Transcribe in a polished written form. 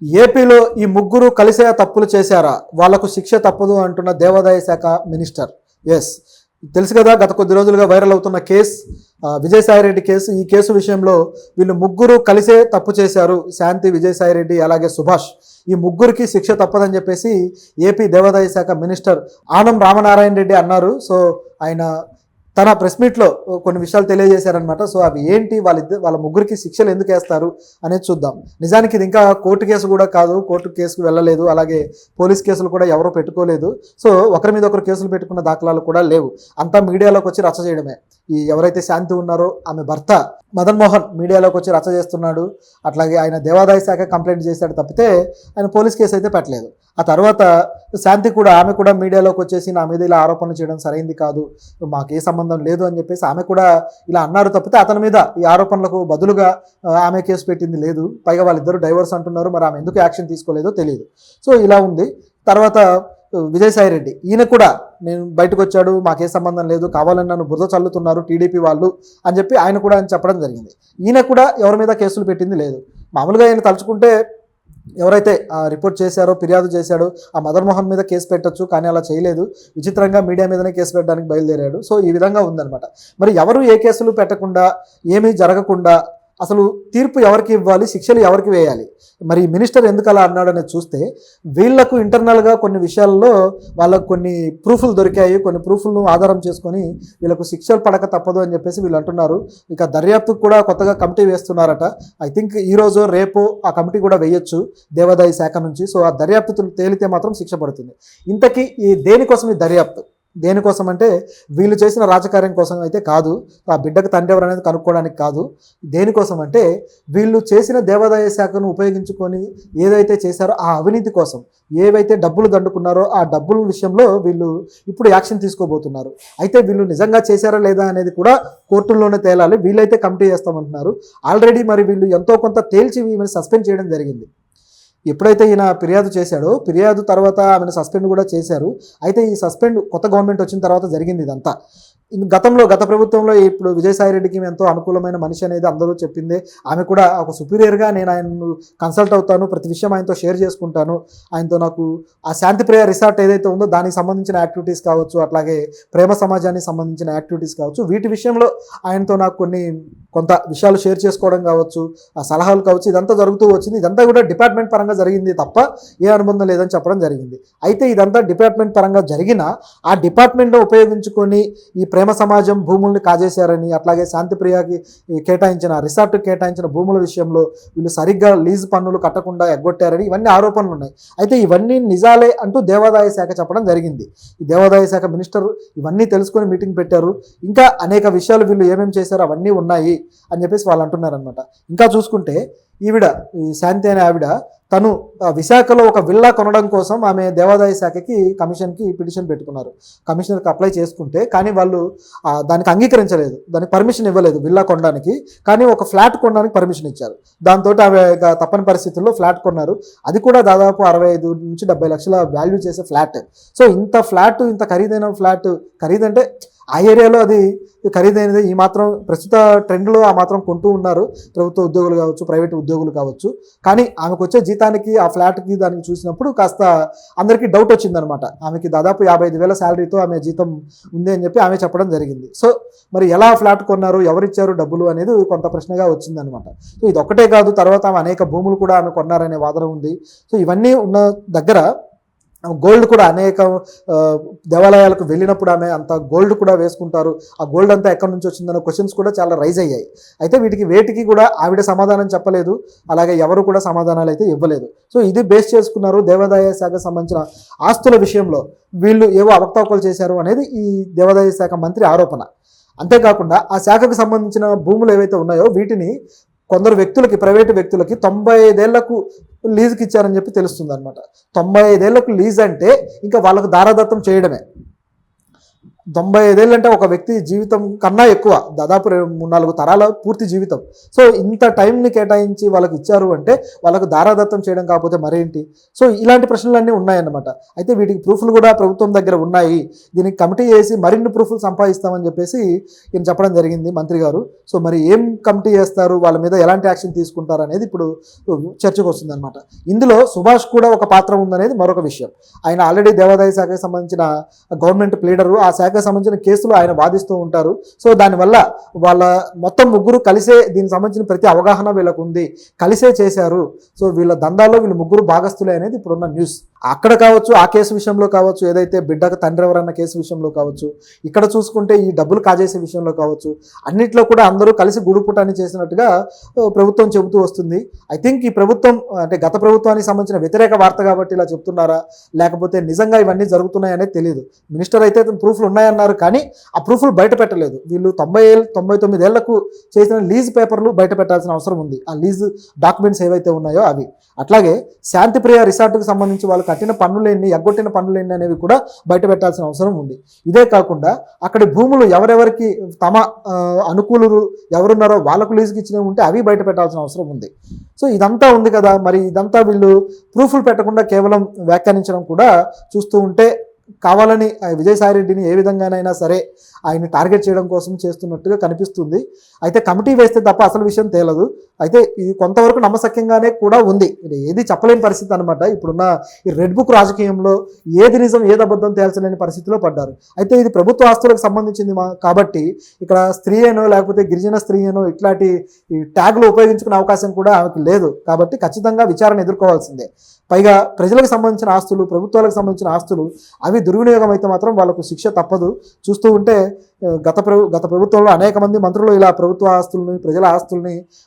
ఏపీలో ఈ ముగ్గురు కలిసే తప్పులు చేశారా, వాళ్లకు శిక్ష తప్పదు అంటున్న దేవాదాయ శాఖ మినిస్టర్. ఎస్, తెలుసు కదా, గత కొద్ది రోజులుగా వైరల్ అవుతున్న కేసు విజయసాయిరెడ్డి కేసు. ఈ కేసు విషయంలో వీళ్ళు ముగ్గురు కలిసే తప్పు చేశారు, శాంతి, విజయసాయిరెడ్డి అలాగే సుభాష్. ఈ ముగ్గురికి శిక్ష తప్పదని చెప్పేసి ఏపీ దేవాదాయ శాఖ మినిస్టర్ ఆనం రామనారాయణ రెడ్డి అన్నారు. సో ఆయన తన ప్రెస్ మీట్లో కొన్ని విషయాలు తెలియజేశారనమాట. సో అవి ఏంటి, వాళ్ళ ముగ్గురికి శిక్షలు ఎందుకు వేస్తారు అనేది చూద్దాం. నిజానికి ఇది ఇంకా కోర్టు కేసు కూడా కాదు, కోర్టు కేసుకు వెళ్ళలేదు, అలాగే పోలీస్ కేసులు కూడా ఎవరో పెట్టుకోలేదు. సో ఒకరి మీద ఒకరు కేసులు పెట్టుకున్న దాఖలాలు కూడా లేవు. అంతా మీడియాలోకి వచ్చి రచ్చ చేయడమే. ఈ ఎవరైతే శాంతి ఉన్నారో ఆమె భర్త మదన్ మోహన్ మీడియాలోకి వచ్చి రచ్చ చేస్తున్నాడు. అట్లాగే ఆయన దేవాదాయ శాఖ కంప్లైంట్ చేశాడు తప్పితే ఆయన పోలీస్ కేసు అయితే పెట్టలేదు. ఆ తర్వాత శాంతి కూడా, ఆమె కూడా మీడియాలోకి వచ్చేసి నా మీద ఇలా ఆరోపణలు చేయడం సరైంది కాదు, మాకు ఏ సంబంధం లేదు అని చెప్పేసి ఆమె కూడా ఇలా అన్నారు తప్పితే అతని మీద ఈ ఆరోపణలకు బదులుగా ఆమె కేసు పెట్టింది లేదు. పైగా వాళ్ళిద్దరు డైవర్స్ అంటున్నారు, మరి ఆమె ఎందుకు యాక్షన్ తీసుకోలేదో తెలియదు. సో ఇలా ఉంది. తర్వాత విజయసాయిరెడ్డి, ఈయన కూడా నేను బయటకు వచ్చాడు, మాకే సంబంధం లేదు, కావాలని నన్ను బురద చల్లుతున్నారు టీడీపీ వాళ్ళు అని చెప్పి ఆయన కూడా చెప్పడం జరిగింది. ఈయన కూడా ఎవరి మీద కేసులు పెట్టింది లేదు. మామూలుగా ఆయన తలుచుకుంటే ఎవరైతే రిపోర్ట్ చేశారో, ఫిర్యాదు చేశాడో ఆ మదన్ మోహన్ మీద కేసు పెట్టచ్చు, కానీ అలా చేయలేదు. విచిత్రంగా మీడియా మీదనే కేసు పెట్టడానికి బయలుదేరాడు. సో ఈ విధంగా ఉందన్నమాట. మరి ఎవరు ఏ కేసులు పెట్టకుండా, ఏమీ జరగకుండా అసలు తీర్పు ఎవరికి ఇవ్వాలి, శిక్షలు ఎవరికి వేయాలి, మరి మినిస్టర్ ఎందుకు అలా అన్నాడనేది చూస్తే వీళ్లకు ఇంటర్నల్గా కొన్ని విషయాల్లో వాళ్ళకు కొన్ని ప్రూఫ్లు దొరికాయి. కొన్ని ప్రూఫ్లను ఆధారం చేసుకొని వీళ్ళకు శిక్షలు పడక తప్పదు అని చెప్పేసి వీళ్ళు అంటున్నారు. ఇక దర్యాప్తుకు కూడా కొత్తగా కమిటీ వేస్తున్నారట. ఐ థింక్ ఈరోజు రేపు ఆ కమిటీ కూడా వేయొచ్చు దేవాదాయ శాఖ నుంచి. సో ఆ దర్యాప్తు తేలితే మాత్రం శిక్ష పడుతుంది. ఇంతకీ ఈ దేనికోసం ఈ దర్యాప్తు? దేనికోసం అంటే వీళ్ళు చేసిన రాజకార్యం కోసం అయితే కాదు, ఆ బిడ్డకు తండ్రి ఎవరు అనేది కనుక్కోవడానికి కాదు. దేనికోసం అంటే వీళ్ళు చేసిన దేవాదాయ శాఖను ఉపయోగించుకొని ఏదైతే చేశారో ఆ అవినీతి కోసం, ఏవైతే డబ్బులు దండుకున్నారో ఆ డబ్బుల విషయంలో వీళ్ళు ఇప్పుడు యాక్షన్ తీసుకోబోతున్నారు. అయితే వీళ్ళు నిజంగా చేశారా లేదా అనేది కూడా కోర్టుల్లోనే తేలాలి. వీళ్ళైతే కమిటీ చేస్తామంటున్నారు. ఆల్రెడీ మరి వీళ్ళు ఎంతో కొంత తేల్చి వీళ్ళని సస్పెండ్ చేయడం జరిగింది. ఎప్పుడైతే ఈయన ఫిర్యాదు చేశాడో, ఫిర్యాదు తర్వాత ఆమెను సస్పెండ్ కూడా చేశారు. అయితే ఈ సస్పెండ్ కొత్త గవర్నమెంట్ వచ్చిన తర్వాత జరిగింది ఇదంతా. గత ప్రభుత్వంలో ఇప్పుడు విజయసాయిరెడ్డికి ఎంతో అనుకూలమైన మనిషి అనేది అందరూ చెప్పిందే. ఆమె కూడా ఒక సుపీరియర్గా నేను ఆయన్ను కన్సల్ట్ అవుతాను, ప్రతి విషయం ఆయనతో షేర్ చేసుకుంటాను, ఆయనతో నాకు ఆ శాంతిప్రియ రిసార్ట్ ఏదైతే ఉందో దానికి సంబంధించిన యాక్టివిటీస్ కావచ్చు, అట్లాగే ప్రేమ సమాజానికి సంబంధించిన యాక్టివిటీస్ కావచ్చు, వీటి విషయంలో ఆయనతో నాకు కొంత విషయాలు షేర్ చేసుకోవడం కావచ్చు, ఆ సలహాలు కావచ్చు, ఇదంతా జరుగుతూ వచ్చింది. ఇదంతా కూడా డిపార్ట్మెంట్ పరంగా జరిగింది తప్ప ఏ అనుబంధం లేదని చెప్పడం జరిగింది. అయితే ఇదంతా డిపార్ట్మెంట్ పరంగా జరిగిన ఆ డిపార్ట్మెంట్ను ఉపయోగించుకొని ఈ ప్రేమ సమాజం భూముల్ని కాజేశారని, అట్లాగే శాంతిప్రియకి కేటాయించిన రిసార్ట్కి కేటాయించిన భూముల విషయంలో వీళ్ళు సరిగ్గా లీజు పన్నులు కట్టకుండా ఎగ్గొట్టారని ఇవన్నీ ఆరోపణలు ఉన్నాయి. అయితే ఇవన్నీ నిజాలే అంటూ దేవాదాయ శాఖ చెప్పడం జరిగింది. ఈ దేవాదాయ శాఖ మినిస్టర్ ఇవన్నీ తెలుసుకొని మీటింగ్ పెట్టారు. ఇంకా అనేక విషయాలు వీళ్ళు ఏమేమి చేశారో అవన్నీ ఉన్నాయి అని చెప్పేసి వాళ్ళు అంటున్నారనమాట. ఇంకా చూసుకుంటే ఈ శాంతి అనే ఆవిడ తను విశాఖలో ఒక విల్లా కొనడం కోసం ఆమె దేవాదాయ శాఖకి కమిషన్కి పిటిషన్ పెట్టుకున్నారు. కమిషనర్కి అప్లై చేసుకుంటే కానీ వాళ్ళు దానికి అంగీకరించలేదు, దానికి పర్మిషన్ ఇవ్వలేదు విల్లా కొనడానికి. కానీ ఒక ఫ్లాట్ కొనడానికి పర్మిషన్ ఇచ్చారు. దాంతో ఆమె తప్పని పరిస్థితుల్లో ఫ్లాట్ కొన్నారు. అది కూడా దాదాపు 65 నుంచి 70 లక్షల వాల్యూ చేసే ఫ్లాట్. సో ఇంత ఖరీదైన ఫ్లాట్, ఖరీదంటే ఆ ఏరియాలో అది ఖరీదైనది. ఈ మాత్రం ప్రస్తుత ట్రెండ్లో ఆ మాత్రం కొంటూ ఉన్నారు ప్రభుత్వ ఉద్యోగులు కావచ్చు, ప్రైవేట్ ఉద్యోగులు కావచ్చు. కానీ ఆమెకు వచ్చే జీతానికి, ఆ ఫ్లాట్కి దానికి చూసినప్పుడు కాస్త అందరికీ డౌట్ వచ్చిందనమాట. ఆమెకి దాదాపు 55,000 శాలరీతో ఆమె జీతం ఉంది అని చెప్పి ఆమె చెప్పడం జరిగింది. సో మరి ఎలా ఫ్లాట్ కొన్నారు, ఎవరిచ్చారు డబ్బులు అనేది కొంత ప్రశ్నగా వచ్చిందనమాట. సో ఇది ఒక్కటే కాదు, తర్వాత ఆమె అనేక భూములు కూడా ఆమె కొన్నారనే వాదన ఉంది. సో ఇవన్నీ ఉన్న దగ్గర గోల్డ్ కూడా అనేక దేవాలయాలకు వెళ్ళినప్పుడు ఆమె అంత గోల్డ్ కూడా వేసుకుంటారు. ఆ గోల్డ్ అంతా ఎక్కడి నుంచి వచ్చిందన్న క్వశ్చన్స్ కూడా చాలా రైజ్ అయ్యాయి. అయితే వేటికి కూడా ఆవిడ సమాధానం చెప్పలేదు, అలాగే ఎవరు కూడా సమాధానాలు అయితే ఇవ్వలేదు. సో ఇది బేస్ చేసుకున్నారు దేవాదాయ శాఖకు సంబంధించిన ఆస్తుల విషయంలో వీళ్ళు ఏవో అవకతవకలు చేశారు అనేది ఈ దేవాదాయ శాఖ మంత్రి ఆరోపణ. అంతేకాకుండా ఆ శాఖకు సంబంధించిన భూములు ఏవైతే ఉన్నాయో వీటిని కొందరు వ్యక్తులకి, ప్రైవేటు వ్యక్తులకి 95 ఏళ్లకు లీజుకి ఇచ్చారని చెప్పి తెలుస్తుంది అనమాట. 95 ఏళ్లకు లీజ్ అంటే ఇంకా వాళ్ళకు దారాదత్తం చేయడమే. 95 ఏళ్ళు అంటే ఒక వ్యక్తి జీవితం కన్నా ఎక్కువ, దాదాపు 3-4 తరాల పూర్తి జీవితం. సో ఇంత టైంని కేటాయించి వాళ్ళకి ఇచ్చారు అంటే వాళ్ళకు దారాదత్తం చేయడం కాకపోతే మరేంటి? సో ఇలాంటి ప్రశ్నలన్నీ ఉన్నాయన్నమాట. అయితే వీటికి ప్రూఫ్లు కూడా ప్రభుత్వం దగ్గర ఉన్నాయి. దీనికి కమిటీ చేసి మరిన్ని ప్రూఫ్లు సంపాదిస్తామని చెప్పేసి ఈయన చెప్పడం జరిగింది మంత్రి గారు. సో మరి ఏం కమిటీ చేస్తారు, వాళ్ళ మీద ఎలాంటి యాక్షన్ తీసుకుంటారు అనేది ఇప్పుడు చర్చకు వస్తుందన్నమాట. ఇందులో సుభాష్ కూడా ఒక పాత్ర ఉందనేది మరొక విషయం. ఆయన ఆల్రెడీ దేవాదాయ శాఖకు సంబంధించిన గవర్నమెంట్ ప్లీడరు, ఆ శాఖకు సంబంధించిన కేసులు ఆయన వాదిస్తూ ఉంటారు. సో దానివల్ల వాళ్ళ మొత్తం ముగ్గురు కలిసే దీనికి సంబంధించిన ప్రతి అవగాహన వీళ్ళకు ఉంది, కలిసే చేశారు. సో వీళ్ళ దందాల్లో వీళ్ళు ముగ్గురు భాగస్తులే అనేది ఇప్పుడున్న న్యూస్. అక్కడ కావచ్చు, ఆ కేసు విషయంలో కావచ్చు, ఏదైతే బిడ్డకు తండ్రి ఎవరన్న కేసు విషయంలో కావచ్చు, ఇక్కడ చూసుకుంటే ఈ డబ్బులు కాజేసే విషయంలో కావచ్చు, అన్నిట్లో కూడా అందరూ కలిసి గూడుపుటాన్ని చేసినట్టుగా ప్రభుత్వం చెబుతూ వస్తుంది. ఐ థింక్ ఈ ప్రభుత్వం అంటే గత ప్రభుత్వానికి సంబంధించిన వ్యతిరేక వార్త కాబట్టి ఇలా చెప్తున్నారా, లేకపోతే నిజంగా ఇవన్నీ జరుగుతున్నాయనేది తెలియదు. మినిస్టర్ అయితే ప్రూఫ్లు ఉన్నాయన్నారు, కానీ ఆ ప్రూఫ్లు బయట పెట్టలేదు. వీళ్ళు 99 ఏళ్లకు చేసిన లీజ్ పేపర్లు బయట పెట్టాల్సిన అవసరం ఉంది, ఆ లీజ్ డాక్యుమెంట్స్ ఏవైతే ఉన్నాయో అవి. అట్లాగే శాంతిప్రియ రిసార్ట్కి సంబంధించి వాళ్ళు కట్టిన పన్నులేని, ఎగ్గొట్టిన పన్నులేని అనేవి కూడా బయట పెట్టాల్సిన అవసరం ఉంది. ఇదే కాకుండా అక్కడి భూములు ఎవరెవరికి తమ అనుకూలురు ఎవరున్నారో వాళ్ళకు లీజుకి ఇచ్చినవి ఉంటే అవి బయట పెట్టాల్సిన అవసరం ఉంది. సో ఇదంతా ఉంది కదా, మరి ఇదంతా వీళ్ళు ప్రూఫ్లు పెట్టకుండా కేవలం వ్యాఖ్యానించడం కూడా చూస్తూ ఉంటే కావాలని విజయసాయిరెడ్డిని ఏ విధంగానైనా సరే ఆయన టార్గెట్ చేయడం కోసం చేస్తున్నట్టుగా కనిపిస్తుంది. అయితే కమిటీ వేస్తే తప్ప అసలు విషయం తేలదు. అయితే ఇది కొంతవరకు నమ్మశక్యంగానే కూడా ఉంది, ఏది చెప్పలేని పరిస్థితి అనమాట. ఇప్పుడున్న ఈ రెడ్ బుక్ రాజకీయంలో ఏది నిజం ఏది అబద్ధం తేల్చలేని పరిస్థితిలో పడ్డారు. అయితే ఇది ప్రభుత్వ ఆస్తులకు సంబంధించింది కాబట్టి ఇక్కడ స్త్రీ అనో లేకపోతే గిరిజన స్త్రీ అనో ఇట్లాంటి ఈ ట్యాగ్లు ఉపయోగించుకునే అవకాశం కూడా ఆమెకి లేదు. కాబట్టి ఖచ్చితంగా విచారణ ఎదుర్కోవాల్సిందే. పైగా ప్రజలకు సంబంధించిన ఆస్తులు, ప్రభుత్వాలకు సంబంధించిన ఆస్తులు అవి దుర్వినియోగం అయితే మాత్రం వాళ్ళకు శిక్ష తప్పదు. చూస్తూ ఉంటే గత ప్రభుత్వంలో అనేక మంది మంత్రులు ఇలా ప్రభుత్వ ఆస్తుల్ని, ప్రజల ఆస్తుల్ని